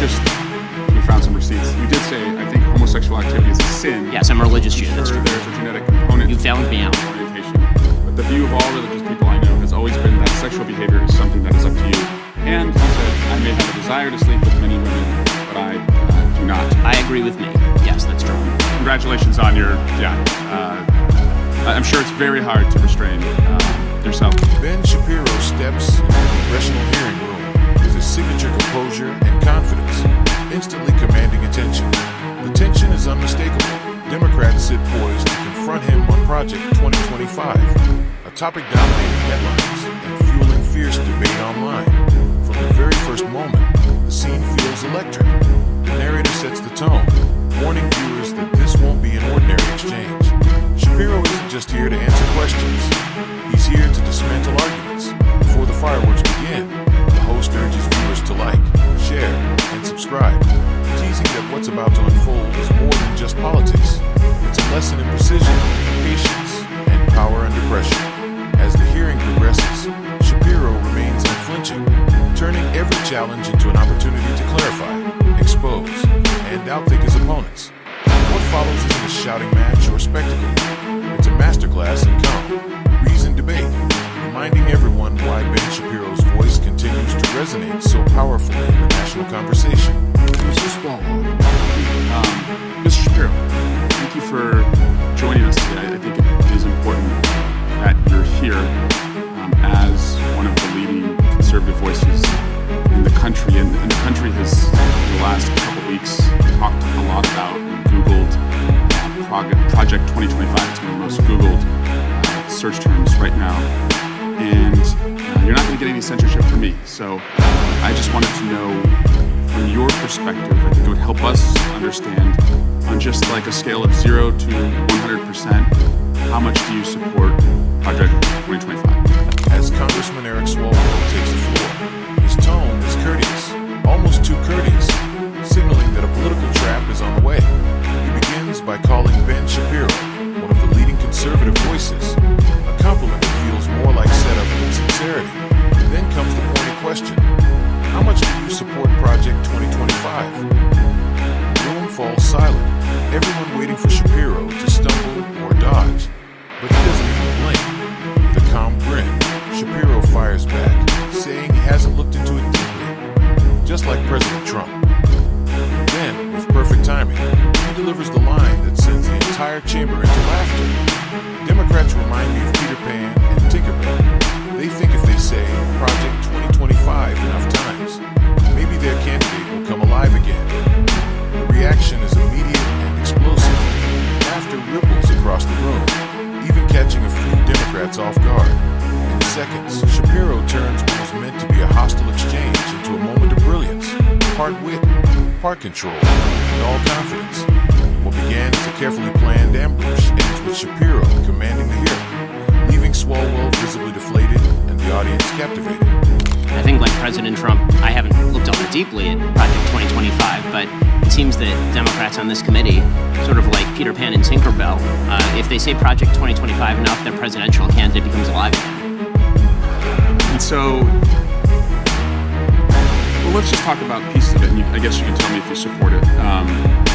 we found some receipts. You did say, I think homosexual activity is a sin. Yes, I'm a religious Jew. That's Sure, true. there's a genetic component. You found me out. Orientation. But the view of all religious people I know has always been that sexual behavior is something that is up to you. And he said, I may have a desire to sleep with many women, but I do not. I agree with me. Yes, that's true. Congratulations on your, I'm sure it's very hard to restrain yourself. Ben Shapiro steps into the congressional hearing room with his signature composure and confidence, instantly commanding attention. The tension is unmistakable. Democrats sit poised to confront him on Project 2025, a topic dominating headlines and fueling fierce debate online. From the very first moment, the scene feels electric. The narrator sets the tone, warning viewers that this won't be an ordinary exchange. Shapiro isn't just here to answer questions. He's here to dismantle arguments. Before the fireworks begin, the host urges viewers to like, share, and subscribe, teasing that what's about to unfold is more than just politics. It's a lesson in precision, patience, and power under pressure. As the hearing progresses, Shapiro remains unflinching, turning every challenge into an opportunity to clarify, expose, and outthink his opponents. What follows isn't a shouting match or spectacle. It's a masterclass in calm, reasoned debate, reminding everyone why Ben Shapiro's voice continues to resonate so powerfully in the national conversation. Mr. Swalwell, Mr. Shapiro, thank you for joining us today. I think it is important that you're here as one of the leading conservative voices in the country. And the country has, in the last couple weeks, talked a lot about and Googled Project 2025. It's one of the most Googled search terms right now. And you're not going to get any censorship from me. So I just wanted to know, from your perspective, I think it would help us understand, on just like a scale of 0 to 100%, how much do you support Project 2025? As Congressman Swalwell takes the floor, his tone is courteous, almost too courteous, signaling that a political trap is on the way. He begins by calling Ben Shapiro one of the leading conservative voices, a compliment that feels more like setup than sincerity. Then comes the pointed question: how much do you support Project 2025? The room falls silent, everyone waiting for Shapiro to stumble or dodge. But he doesn't even blink. With a calm grin, Shapiro fires back, saying he hasn't looked into it deeply, just like President Trump. Then, with perfect timing, he delivers the line that sends the entire chamber into laughter. Democrats remind me of Peter Pan and Tinkerbell. They think if they say Project 2025 enough times, maybe their candidate will come alive again. The reaction is immediate and explosive. Laughter ripples across the room, even catching a few Democrats off guard. In seconds, Shapiro turns what was meant to be a hostile exchange into a moment of brilliance, part wit, part control, and all confidence. What began as a carefully planned ambush ends with Shapiro commanding the hearing, leaving Swalwell visibly deflated and the audience captivated. I think, like President Trump, I haven't looked all that deeply at Project 2025, but it seems that Democrats on this committee, sort of like Peter Pan and Tinkerbell, if they say Project 2025 enough, their presidential candidate becomes alive again. And so, well, let's just talk about pieces of it, and I guess you can tell me if you support it.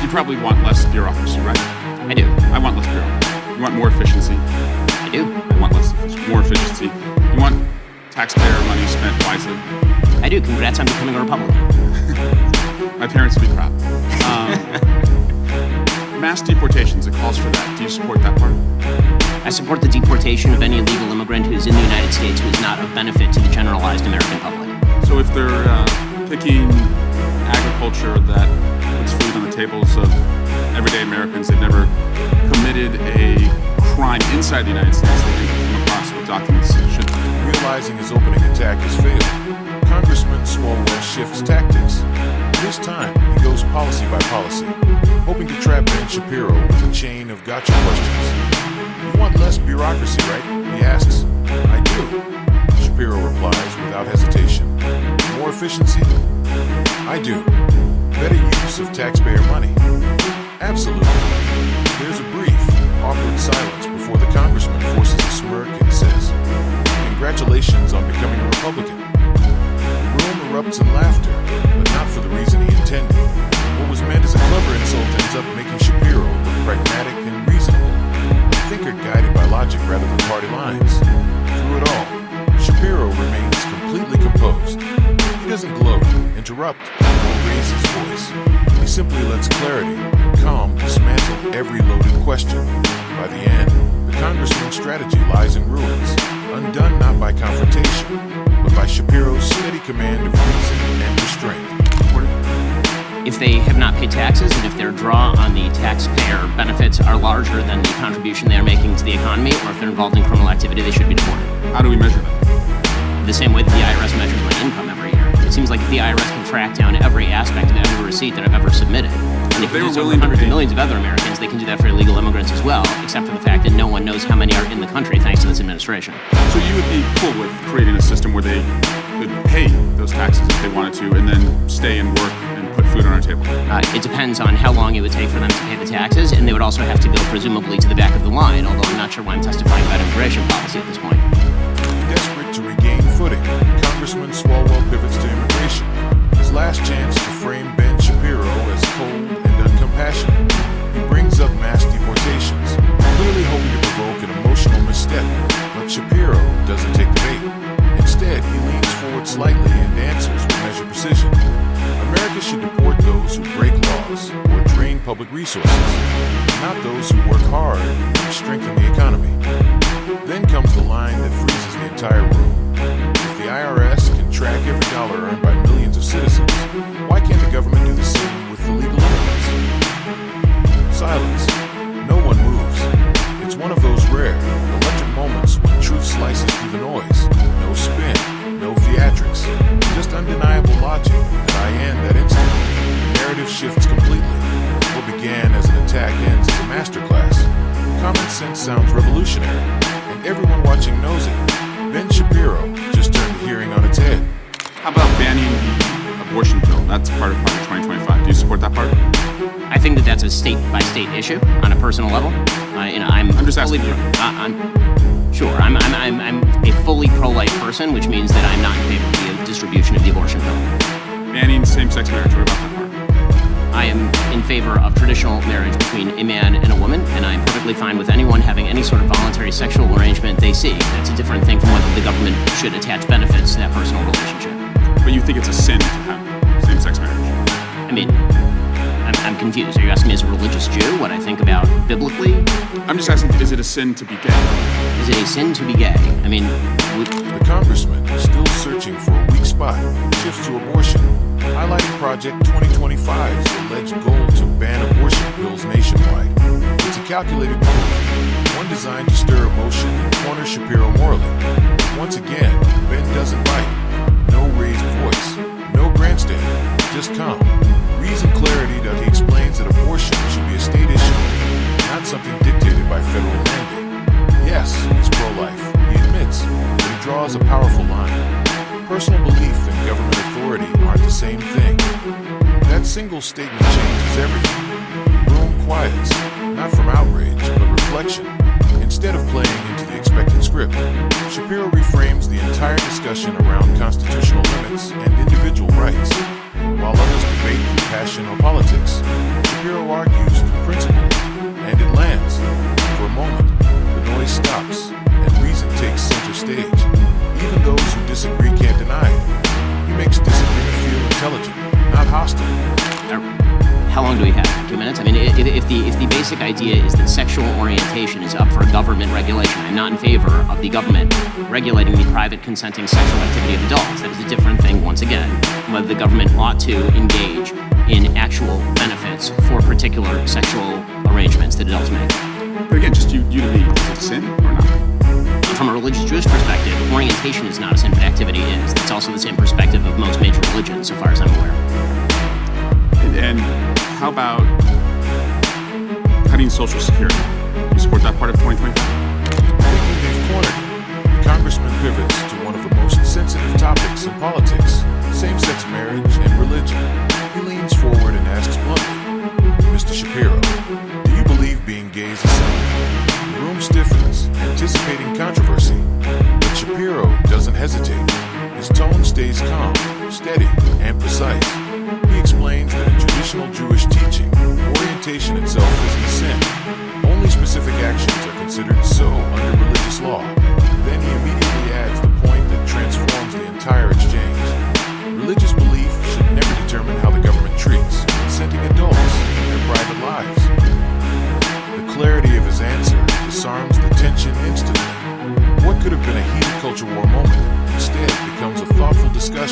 You probably want less bureaucracy, right? I do. I want less bureaucracy. You want more efficiency. I do. I want more efficiency. You want taxpayer money spent wisely. I do. Congrats on becoming a Republican. My parents would be proud. Mass deportations, it calls for that. Do you support that part? I support the deportation of any illegal immigrant who's in the United States who is not of benefit to the generalized American public. So if they're picking agriculture that puts food on the tables of everyday Americans, they've never committed a crime inside the United States, they can come across with documents that should. Realizing his opening attack has failed, Congressman Swalwell shifts tactics. This time, he goes policy by policy, hoping to trap Ben Shapiro with a chain of gotcha questions. You want less bureaucracy, right? He asks. I do. Shapiro replies without hesitation. More efficiency? I do. Better use of taxpayer money? Absolutely. There's a brief, awkward silence before the congressman forces a smirk and says, Congratulations on becoming a Republican. The room erupts in laughter, but not for the reason he intended. interrupt or raise his voice. He simply lets clarity and calm dismantle every loaded question. By the end, the congressman's strategy lies in ruins, undone not by confrontation, but by Shapiro's steady command of reason and restraint. If they have not paid taxes and if their draw on the taxpayer benefits are larger than the contribution they are making to the economy, or if they're involved in criminal activity, they should be deported. How do we measure that? The same way that the IRS measures my income every year. It seems like the IRS can track down every aspect of every receipt that I've ever submitted. And if they it were does over willing to hundreds of pay- millions of other Americans, they can do that for illegal immigrants as well, except for the fact that no one knows how many are in the country thanks to this administration. So you would be cool with creating a system where they could pay those taxes if they wanted to, and then stay and work and put food on our table? It depends on how long it would take for them to pay the taxes, and they would also have to go presumably to the back of the line, although I'm not sure why I'm testifying about immigration policy at this point. Desperate to regain footing, Congressman Swalwell pivots to immigration. His last chance to frame Ben Shapiro as cold and uncompassionate. He brings up mass deportations, clearly hoping to provoke an emotional misstep, but Shapiro doesn't take the bait. Instead, he leans forward slightly and answers with measured precision. America should deport those who break laws or drain public resources, not those who work hard and strengthen the economy. Then comes the line that freezes the entire room. If the IRS can track every dollar earned by millions of citizens, why can't the government do the same with illegal immigrants? Silence. No one moves. It's one of those rare, electric moments when truth slices through the noise. No spin, no theatrics, just undeniable logic that I end that instant. The narrative shifts completely. What began as an attack ends as a masterclass. Common sense sounds revolutionary, and everyone watching knows it. Ben Shapiro just turned the hearing on its head. How about banning the abortion pill? That's part of Project 2025. Do you support that part? I think that that's a state-by-state issue on a personal level. I'm just asking fully, you. Sure, I'm a fully pro-life person, which means that I'm not in favor of the distribution of the abortion pill. Banning same-sex marriage. What about that part? I am in favor of traditional marriage between a man and a woman, and I'm perfectly fine with anyone having any sort of voluntary sexual arrangement they seek. That's a different thing from whether the government should attach benefits to that personal relationship. But you think it's a sin to have same-sex marriage? I mean, I'm confused. Are you asking me as a religious Jew what I think about biblically? I'm just asking, is it a sin to be gay? Is it a sin to be gay? I mean, The congressman, still searching for a weak spot, shifts to abortion, highlighting Project 2025's alleged goal to ban abortion bills nationwide. It's a calculated move, one designed to stir emotion and corner Shapiro morally. Once again, Ben doesn't bite. No raised voice, no grandstanding, just calm. Reason clarity that he explains that abortion should be a state issue, not something dictated by federal mandate. Yes, he's pro-life, he admits, but he draws a powerful line. Personal belief and government authority aren't the same thing. That single statement changes everything. The room quiets, not from outrage, but reflection. Instead of playing into the expected script, Shapiro reframes the entire discussion around constitutional limits and individual rights. While others debate through passion or politics, Shapiro argues through principle, and it lands. For a moment, the noise stops, and reason takes center stage. Even those who disagree can't deny it. He makes disagreement feel intelligent, not hostile. how long do we have? 2 minutes? I mean, if the basic idea is that sexual orientation is up for government regulation, I'm not in favor of the government regulating the private consenting sexual activity of adults. That is a different thing, once again, whether the government ought to engage in actual benefits for particular sexual arrangements that adults make. But again, just you to me, is it sin or not? From a religious Jewish perspective, orientation is not a sin, but activity is. That's also the same perspective of most major religions, so far as I'm aware. And how about cutting Social Security? Do you support that part of 2025? Thinking they've cornered him, the congressman pivots to one of the most sensitive topics in politics, same-sex marriage and religion. He leans forward and asks bluntly, Mr. Shapiro, do you believe being gay is a sin? The room stiffens, anticipating controversy, but Shapiro doesn't hesitate. His tone stays calm, steady, and precise. He explains that in traditional Jewish teaching, orientation itself isn't a sin. Only specific actions are considered so under religious law. Then he immediately adds the point that transforms the entire exchange. Religious belief should never his answer disarms the tension instantly. What could have been a heated culture war moment instead becomes a thoughtful discussion.